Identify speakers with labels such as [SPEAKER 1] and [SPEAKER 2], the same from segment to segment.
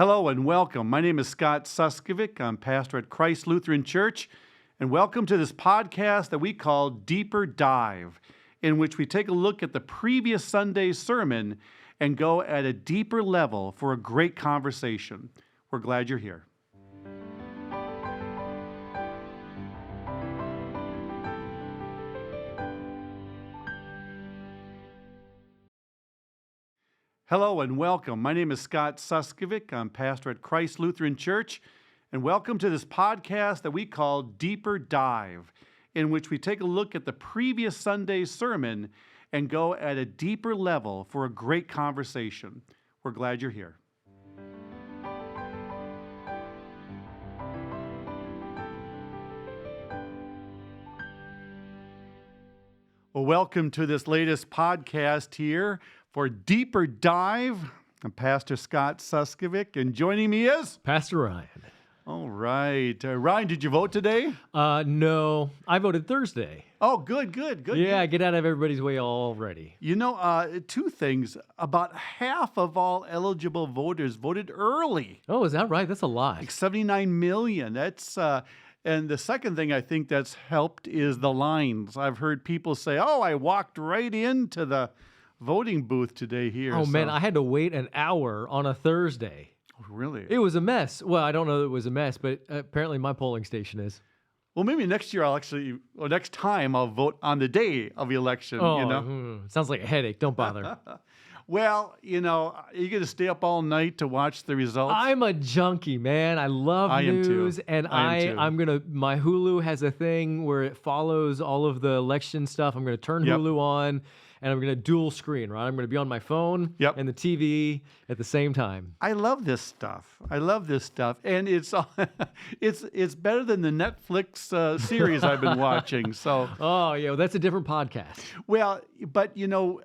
[SPEAKER 1] Hello and welcome. My name is Scott Suskovic. I'm pastor at Christ Lutheran Church, and welcome to this podcast that we call Deeper Dive, in which we take a look at the previous Sunday's sermon and go at a deeper level for a great conversation. We're glad you're here. Hello and welcome. My name is Scott Suskovic. I'm pastor at Christ Lutheran Church, and welcome to this podcast that we call Deeper Dive, in which we take a look at the previous Sunday's sermon and go at a deeper level for a great conversation. We're glad you're here. Well, welcome to this latest podcast here for Deeper Dive. I'm Pastor Scott Suskovic, and joining me is
[SPEAKER 2] Pastor Ryan.
[SPEAKER 1] All right. Ryan, did you vote today?
[SPEAKER 2] No, I voted Thursday.
[SPEAKER 1] Oh, good.
[SPEAKER 2] Yeah, get out of everybody's way already.
[SPEAKER 1] You know, two things. About half of all eligible voters voted early.
[SPEAKER 2] Oh, is that right? That's a lot.
[SPEAKER 1] Like 79 million. And the second thing I think that's helped is the lines. I've heard people say, oh, I walked right into the voting booth today here.
[SPEAKER 2] Oh, man, I had to wait an hour on a Thursday.
[SPEAKER 1] Oh, really?
[SPEAKER 2] It was a mess. Well, I don't know that it was a mess, but apparently my polling station is.
[SPEAKER 1] Well, maybe next year next time I'll vote on the day of the election,
[SPEAKER 2] Oh,
[SPEAKER 1] you know?
[SPEAKER 2] Sounds like a headache. Don't bother.
[SPEAKER 1] Well, you know, are you going to stay up all night to watch the results?
[SPEAKER 2] I'm a junkie, man. I love news, and I'm gonna. My Hulu has a thing where it follows all of the election stuff. I'm gonna turn Hulu on, and I'm gonna dual screen. Right, I'm gonna be on my phone and the TV at the same time.
[SPEAKER 1] I love this stuff. And it's it's better than the Netflix series I've been watching. So.
[SPEAKER 2] Oh, yeah, well, that's a different podcast.
[SPEAKER 1] Well, but you know,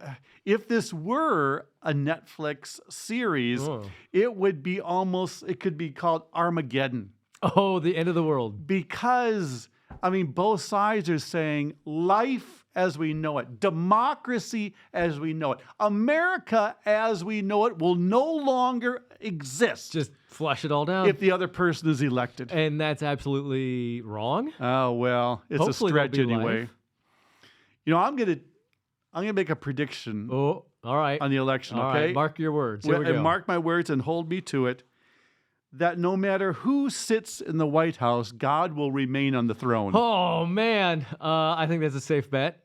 [SPEAKER 1] if this were a Netflix series, it could be called Armageddon.
[SPEAKER 2] Oh, the end of the world.
[SPEAKER 1] Because, I mean, both sides are saying life as we know it, democracy as we know it, America as we know it will no longer exist.
[SPEAKER 2] Just flush it all down.
[SPEAKER 1] If the other person is elected.
[SPEAKER 2] And that's absolutely wrong.
[SPEAKER 1] Oh, well, it's
[SPEAKER 2] Hopefully
[SPEAKER 1] a stretch anyway.
[SPEAKER 2] Life.
[SPEAKER 1] You know, I'm gonna make a prediction.
[SPEAKER 2] Oh, all right.
[SPEAKER 1] On the election,
[SPEAKER 2] all
[SPEAKER 1] okay?
[SPEAKER 2] Right, mark your words. Here we go.
[SPEAKER 1] Mark my words and hold me to it. That no matter who sits in the White House, God will remain on the throne.
[SPEAKER 2] Oh, man. I think that's a safe bet.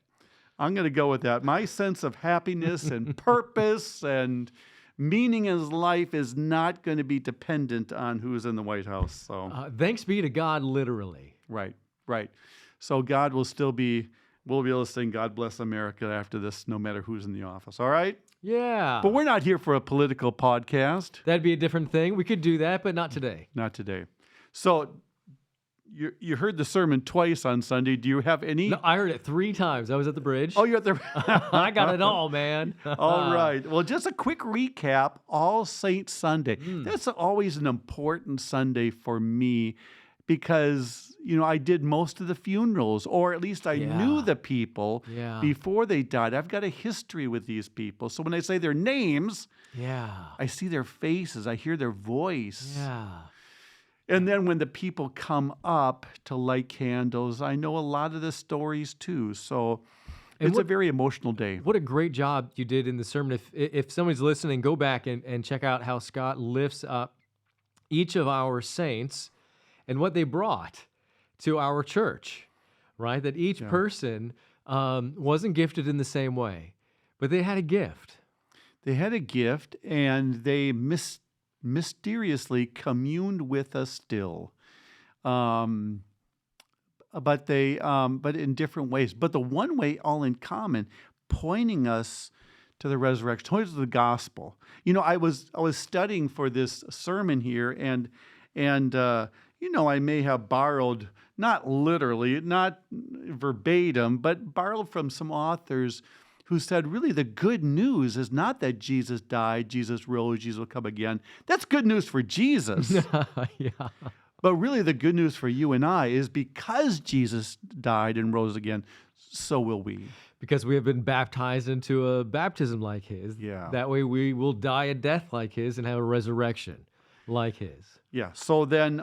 [SPEAKER 1] I'm going to go with that. My sense of happiness and purpose and meaning in life is not going to be dependent on who's in the White House. So,
[SPEAKER 2] thanks be to God, literally.
[SPEAKER 1] Right. So God will still be, we'll be able to sing God Bless America after this, no matter who's in the office. All right?
[SPEAKER 2] Yeah.
[SPEAKER 1] But we're not here for a political podcast.
[SPEAKER 2] That'd be a different thing. We could do that, but not today.
[SPEAKER 1] Not today. So you heard the sermon twice on Sunday. Do you have any?
[SPEAKER 2] No, I heard it 3 times. I was at the bridge.
[SPEAKER 1] Oh, you're at the...
[SPEAKER 2] I got it all, man.
[SPEAKER 1] All right. Well, just a quick recap. All Saints Sunday. That's always an important Sunday for me because, you know, I did most of the funerals, or at least I knew the people before they died. I've got a history with these people. So when I say their names, I see their faces. I hear their voice.
[SPEAKER 2] Yeah.
[SPEAKER 1] And then when the people come up to light candles, I know a lot of the stories too. So it's a very emotional day.
[SPEAKER 2] What a great job you did in the sermon. If somebody's listening, go back and check out how Scott lifts up each of our saints and what they brought to our church, right? That each person wasn't gifted in the same way, but they had a gift.
[SPEAKER 1] They had a gift, and they mysteriously communed with us still, but in different ways. But the one way, all in common, pointing us to the resurrection, towards the gospel. You know, I was studying for this sermon here, and you know, I may have borrowed, not literally, not verbatim, but borrowed from some authors who said, really, the good news is not that Jesus died, Jesus rose, Jesus will come again. That's good news for Jesus. But really, the good news for you and I is because Jesus died and rose again, so will we.
[SPEAKER 2] Because we have been baptized into a baptism like his.
[SPEAKER 1] Yeah.
[SPEAKER 2] That way we will die a death like his and have a resurrection. like his.
[SPEAKER 1] Yeah. So then,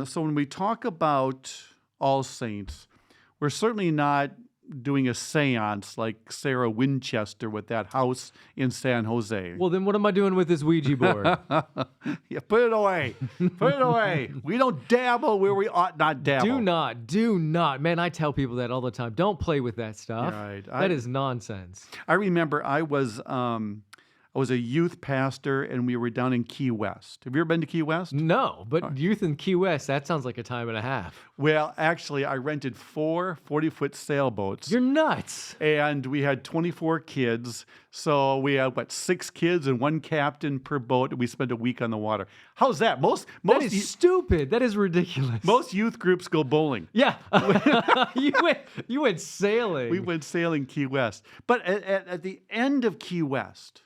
[SPEAKER 1] so when we talk about All Saints, we're certainly not doing a seance like Sarah Winchester with that house in San Jose.
[SPEAKER 2] Well, then what am I doing with this Ouija board?
[SPEAKER 1] Yeah, put it away. Put it away. We don't dabble where we ought not dabble.
[SPEAKER 2] Do not. Man, I tell people that all the time. Don't play with that stuff.
[SPEAKER 1] Right.
[SPEAKER 2] That is nonsense.
[SPEAKER 1] I remember I was a youth pastor, and we were down in Key West. Have you ever been to Key West?
[SPEAKER 2] No, but youth in Key West, that sounds like a time and a half.
[SPEAKER 1] Well, actually, I rented 4 40-foot sailboats.
[SPEAKER 2] You're nuts.
[SPEAKER 1] And we had 24 kids. So we had, 6 kids and 1 captain per boat. And we spent a week on the water. How's that?
[SPEAKER 2] That is stupid. That is ridiculous.
[SPEAKER 1] Most youth groups go bowling.
[SPEAKER 2] Yeah. you went sailing.
[SPEAKER 1] We went sailing Key West. But at the end of Key West,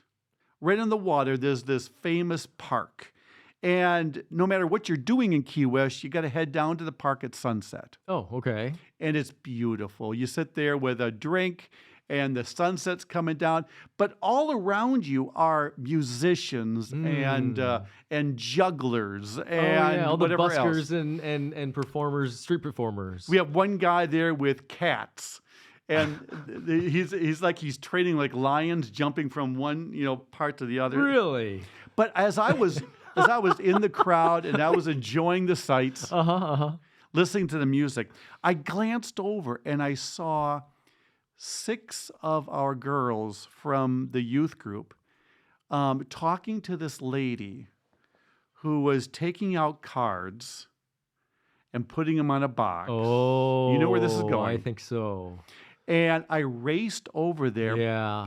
[SPEAKER 1] right on the water, there's this famous park. And no matter what you're doing in Key West, you got to head down to the park at sunset.
[SPEAKER 2] Oh, okay.
[SPEAKER 1] And it's beautiful. You sit there with a drink and the sunset's coming down, but all around you are musicians and jugglers and
[SPEAKER 2] all the
[SPEAKER 1] whatever
[SPEAKER 2] buskers
[SPEAKER 1] else.
[SPEAKER 2] and performers, street performers.
[SPEAKER 1] We have one guy there with cats. And he's training like lions, jumping from one part to the other.
[SPEAKER 2] Really?
[SPEAKER 1] But as I was in the crowd and I was enjoying the sights, listening to the music, I glanced over and I saw 6 of our girls from the youth group talking to this lady who was taking out cards and putting them on a box.
[SPEAKER 2] Oh,
[SPEAKER 1] you know where this is going?
[SPEAKER 2] I think so.
[SPEAKER 1] And I raced over there,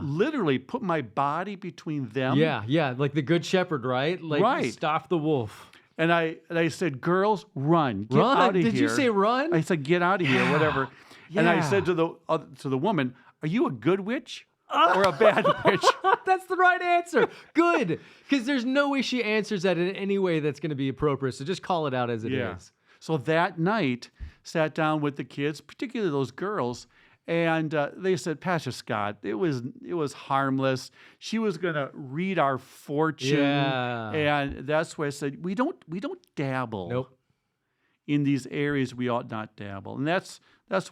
[SPEAKER 1] literally put my body between them.
[SPEAKER 2] Yeah, like the Good Shepherd, right? Like
[SPEAKER 1] Right.
[SPEAKER 2] Stop the wolf.
[SPEAKER 1] And I said, girls, run. Get out of here.
[SPEAKER 2] Did you say run?
[SPEAKER 1] I said, get out of here, whatever. And I
[SPEAKER 2] Yeah.
[SPEAKER 1] said to the woman, are you a good witch or a bad witch?
[SPEAKER 2] That's the right answer. Good. Because there's no way she answers that in any way that's going to be appropriate. So just call it out as it is.
[SPEAKER 1] So that night, sat down with the kids, particularly those girls, and they said, Pastor Scott, it was harmless. She was going to read our fortune.
[SPEAKER 2] Yeah.
[SPEAKER 1] And that's why I said, we don't dabble.
[SPEAKER 2] Nope.
[SPEAKER 1] In these areas we ought not dabble. And that's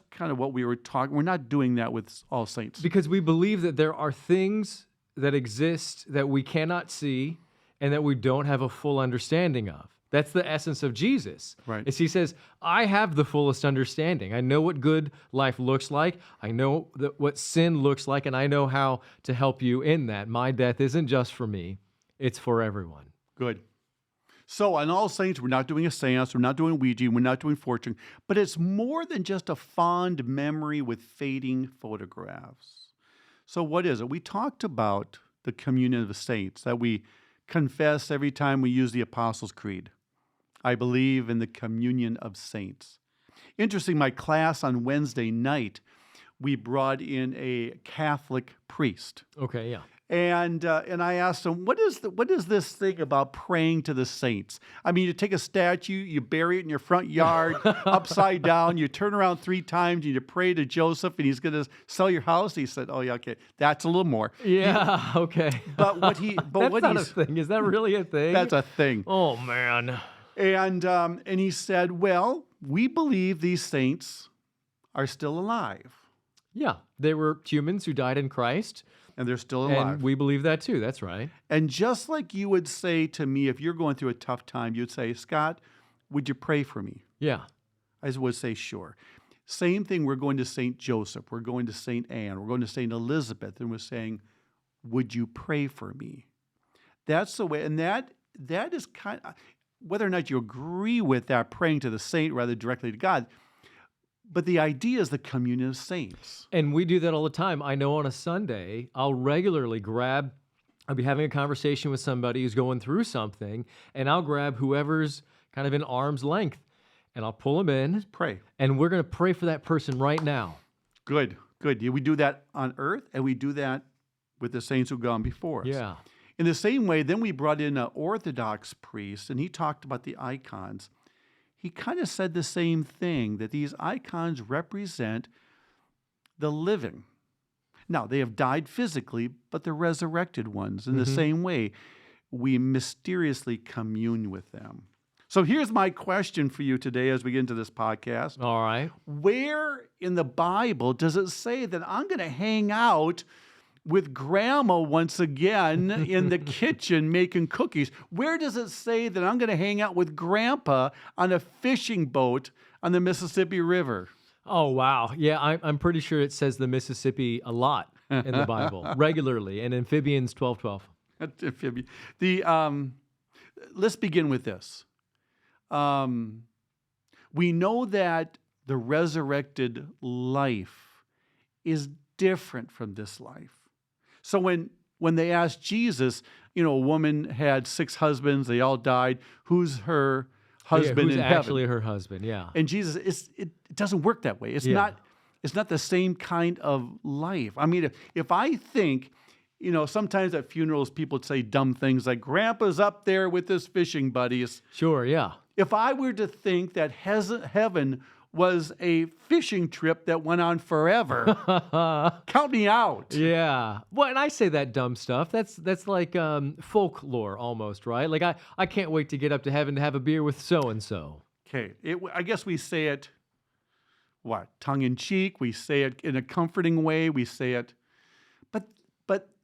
[SPEAKER 1] kind of what we were talking. We're not doing that with All Saints.
[SPEAKER 2] Because we believe that there are things that exist that we cannot see and that we don't have a full understanding of. That's the essence of Jesus.
[SPEAKER 1] Right.
[SPEAKER 2] Is he says, I have the fullest understanding. I know what good life looks like. I know what sin looks like, and I know how to help you in that. My death isn't just for me. It's for everyone.
[SPEAKER 1] Good. So on All Saints, we're not doing a seance, we're not doing Ouija, we're not doing fortune, but it's more than just a fond memory with fading photographs. So what is it? We talked about the communion of the saints, that we confess every time we use the Apostles' Creed. I believe in the communion of saints. Interesting, my class on Wednesday night, we brought in a Catholic priest.
[SPEAKER 2] Okay, yeah.
[SPEAKER 1] And I asked him, what is this thing about praying to the saints? I mean, you take a statue, you bury it in your front yard, upside down, you turn around 3 times, and you pray to Joseph, and he's going to sell your house. He said, oh, yeah, okay, that's a little more.
[SPEAKER 2] Yeah, okay.
[SPEAKER 1] But what
[SPEAKER 2] That's not a thing. Is that really a thing?
[SPEAKER 1] That's a thing.
[SPEAKER 2] Oh, man.
[SPEAKER 1] And he said, well, we believe these saints are still alive.
[SPEAKER 2] Yeah, they were humans who died in Christ.
[SPEAKER 1] And they're still alive.
[SPEAKER 2] And we believe that too. That's right.
[SPEAKER 1] And just like you would say to me, if you're going through a tough time, you'd say, Scott, would you pray for me?
[SPEAKER 2] Yeah.
[SPEAKER 1] I would say, sure. Same thing, we're going to St. Joseph. We're going to St. Anne. We're going to St. Elizabeth. And we're saying, would you pray for me? That's the way. And that is kind of, whether or not you agree with that, praying to the saint rather directly to God, but the idea is the communion of saints.
[SPEAKER 2] And we do that all the time. I know on a Sunday, I'll regularly I'll be having a conversation with somebody who's going through something, and I'll grab whoever's kind of in arm's length, and I'll pull them in.
[SPEAKER 1] Pray.
[SPEAKER 2] And we're going to pray for that person right now.
[SPEAKER 1] Good. Yeah, we do that on earth, and we do that with the saints who've gone before us.
[SPEAKER 2] Yeah.
[SPEAKER 1] In the same way, then we brought in an Orthodox priest, and he talked about the icons. He kind of said the same thing, that these icons represent the living. Now, they have died physically, but they're resurrected ones in the same way. we mysteriously commune with them. So here's my question for you today as we get into this podcast.
[SPEAKER 2] All right.
[SPEAKER 1] Where in the Bible does it say that I'm going to hang out with grandma once again in the kitchen making cookies? Where does it say that I'm going to hang out with grandpa on a fishing boat on the Mississippi River?
[SPEAKER 2] Oh, wow. Yeah, I'm pretty sure it says the Mississippi a lot in the Bible, regularly, and Amphibians 12:12.
[SPEAKER 1] Let's begin with this. We know that the resurrected life is different from this life. So when they asked Jesus, a woman had 6 husbands, they all died. Who's her husband
[SPEAKER 2] who's
[SPEAKER 1] in
[SPEAKER 2] actually
[SPEAKER 1] heaven?
[SPEAKER 2] her husband? Yeah.
[SPEAKER 1] And Jesus, it doesn't work that way. It's
[SPEAKER 2] Yeah.
[SPEAKER 1] not the same kind of life. I mean, if I think, sometimes at funerals people say dumb things like grandpa's up there with his fishing buddies.
[SPEAKER 2] Sure. Yeah.
[SPEAKER 1] If I were to think that heaven was a fishing trip that went on forever, count me out.
[SPEAKER 2] Yeah. Well, and I say that dumb stuff. That's like folklore almost, right? Like I can't wait to get up to heaven to have a beer with so and so.
[SPEAKER 1] Okay, I guess we say it, tongue in cheek. We say it in a comforting way. We say it, but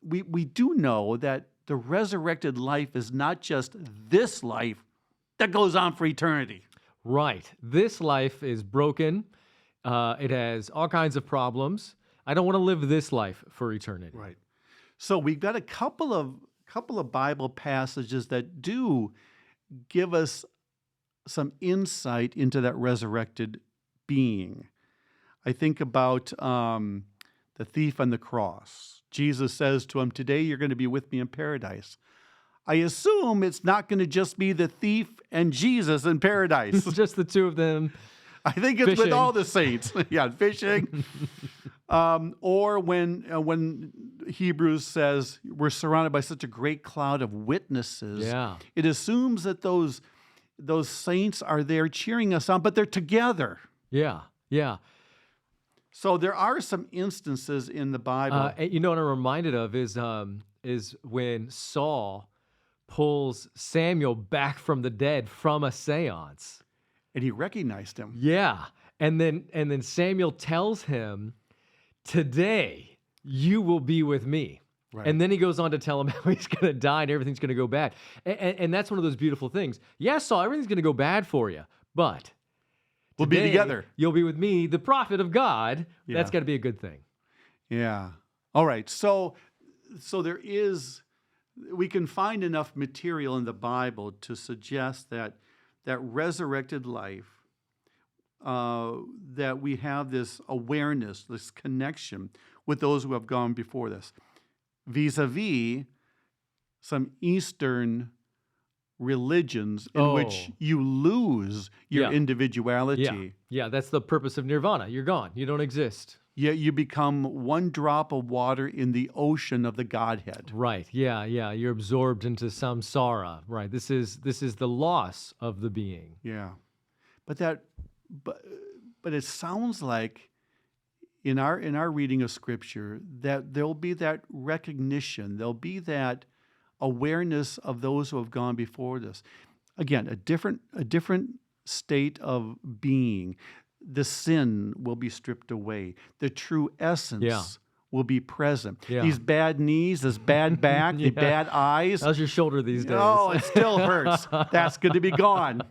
[SPEAKER 1] we do know that the resurrected life is not just this life that goes on for eternity.
[SPEAKER 2] Right. This life is broken. It has all kinds of problems. I don't want to live this life for eternity.
[SPEAKER 1] Right. So we've got a couple of Bible passages that do give us some insight into that resurrected being. I think about the thief on the cross. Jesus says to him, "Today you're going to be with me in paradise." I assume it's not going to just be the thief and Jesus in paradise.
[SPEAKER 2] It's just the two of them.
[SPEAKER 1] I think it's with
[SPEAKER 2] fishing.
[SPEAKER 1] all the saints. Yeah, fishing. Or when Hebrews says we're surrounded by such a great cloud of witnesses,
[SPEAKER 2] Yeah.
[SPEAKER 1] it assumes that those saints are there cheering us on, but they're together.
[SPEAKER 2] Yeah. Yeah.
[SPEAKER 1] So there are some instances in the Bible.
[SPEAKER 2] And what I'm reminded of is when Saul pulls Samuel back from the dead from a seance.
[SPEAKER 1] And he recognized him.
[SPEAKER 2] Yeah. And then Samuel tells him, "Today you will be with me."
[SPEAKER 1] Right.
[SPEAKER 2] And then he goes on to tell him how he's going to die and everything's going to go bad. And that's one of those beautiful things. Yes, Saul, everything's going to go bad for you, but
[SPEAKER 1] We'll be
[SPEAKER 2] today
[SPEAKER 1] together.
[SPEAKER 2] You'll be with me, the prophet of God.
[SPEAKER 1] Yeah.
[SPEAKER 2] That's got to be a good thing.
[SPEAKER 1] Yeah. All right. So we can find enough material in the Bible to suggest that resurrected life, that we have this awareness, this connection with those who have gone before us, vis-a-vis some Eastern religions in which you lose your
[SPEAKER 2] Yeah.
[SPEAKER 1] individuality.
[SPEAKER 2] Yeah, that's the purpose of nirvana. You're gone. You don't exist.
[SPEAKER 1] Yet you become one drop of water in the ocean of the Godhead.
[SPEAKER 2] Right. Yeah. You're absorbed into samsara. Right. This is the loss of the being.
[SPEAKER 1] Yeah. But it sounds like in our reading of Scripture that there'll be that recognition, there'll be that awareness of those who have gone before us. Again, a different state of being. The sin will be stripped away. The true essence will be present.
[SPEAKER 2] Yeah.
[SPEAKER 1] These bad knees, this bad back, the bad eyes.
[SPEAKER 2] How's your shoulder these days?
[SPEAKER 1] Oh, it still hurts. That's going to be gone.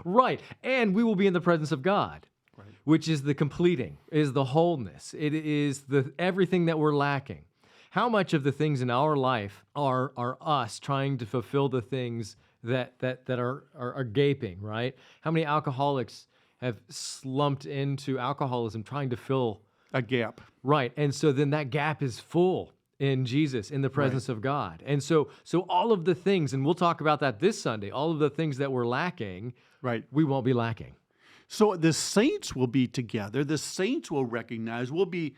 [SPEAKER 2] Right. And we will be in the presence of God, which is the completing, is the wholeness. It is the everything that we're lacking. How much of the things in our life are us trying to fulfill the things that are gaping, right? How many alcoholics have slumped into alcoholism trying to fill
[SPEAKER 1] A gap.
[SPEAKER 2] right? And so then that gap is full in Jesus, in the presence of God. And so all of the things, and we'll talk about that this Sunday, all of the things that we're lacking,
[SPEAKER 1] Right.
[SPEAKER 2] we won't be lacking.
[SPEAKER 1] So the saints will be together. The saints will recognize. We'll be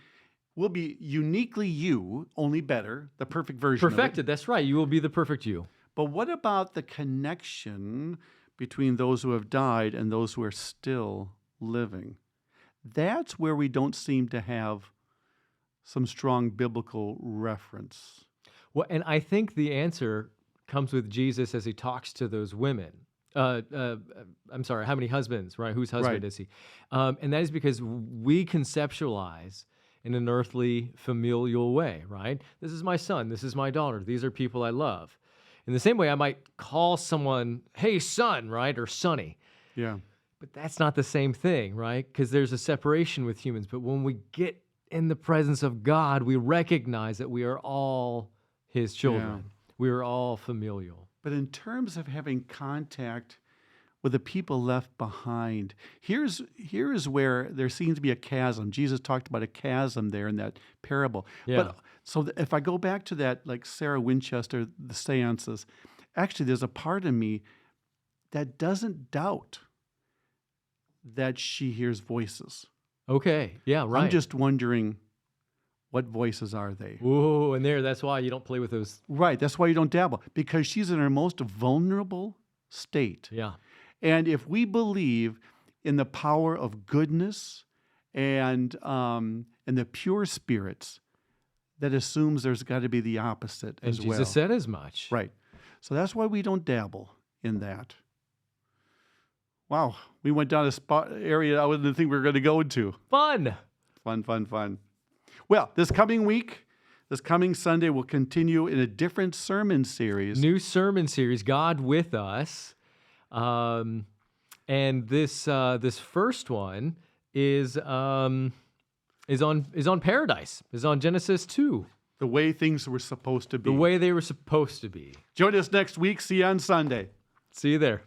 [SPEAKER 1] uniquely you, only better, the perfect version of it.
[SPEAKER 2] Perfected, that's right. You will be the perfect you.
[SPEAKER 1] But what about the connection between those who have died and those who are still living? That's where we don't seem to have some strong biblical reference.
[SPEAKER 2] Well, and I think the answer comes with Jesus as he talks to those women. I'm sorry, how many husbands, right? Whose husband
[SPEAKER 1] Right.
[SPEAKER 2] is he? And that is because we conceptualize in an earthly, familial way, right? This is my son. This is my daughter. These are people I love. In the same way, I might call someone, hey, son, right? Or sonny.
[SPEAKER 1] Yeah.
[SPEAKER 2] But that's not the same thing, right? Because there's a separation with humans. But when we get in the presence of God, we recognize that we are all his children. We are all familial.
[SPEAKER 1] But in terms of having contact with the people left behind, here's where there seems to be a chasm. Jesus talked about a chasm there in that parable.
[SPEAKER 2] Yeah.
[SPEAKER 1] But if I go back to that, like Sarah Winchester, the seances, actually there's a part of me that doesn't doubt that she hears voices.
[SPEAKER 2] Okay. Yeah, right.
[SPEAKER 1] I'm just wondering, what voices are they?
[SPEAKER 2] Whoa, and that's why you don't play with those.
[SPEAKER 1] Right. That's why you don't dabble, because she's in her most vulnerable state.
[SPEAKER 2] Yeah.
[SPEAKER 1] And if we believe in the power of goodness and the pure spirits, that assumes there's got to be the opposite
[SPEAKER 2] And
[SPEAKER 1] as well.
[SPEAKER 2] Jesus said as much.
[SPEAKER 1] Right. So that's why we don't dabble in that. Wow. We went down a area I didn't think we were going to go into.
[SPEAKER 2] Fun.
[SPEAKER 1] Fun. Well, this coming Sunday, we'll continue in a different sermon series.
[SPEAKER 2] New sermon series, God with Us. And this first one is on paradise, is on Genesis 2,
[SPEAKER 1] The way things were supposed to be.
[SPEAKER 2] the way they were supposed to be.
[SPEAKER 1] Join us next week. See you on Sunday.
[SPEAKER 2] See you there.